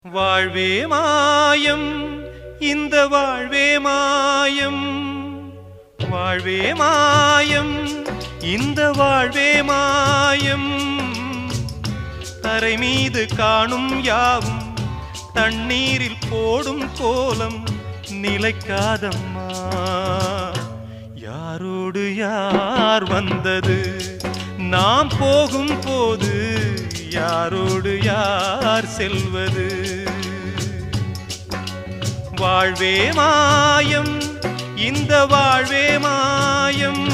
வாழ்வே மாயம் இந்த வாழ்வே மாயம் வாழ்வே மாயம் இந்த வாழ்வே மாயம் தரை மீது காணும் யாவும் தண்ணீரில் போடும் கோலம் நிலைக்காதம்மா யாரோடு யார் வந்தது நாம் போகும் போது யாரோடு யார் செல்வது வாழ்வே மாயம் இந்த வாழ்வே மாயம்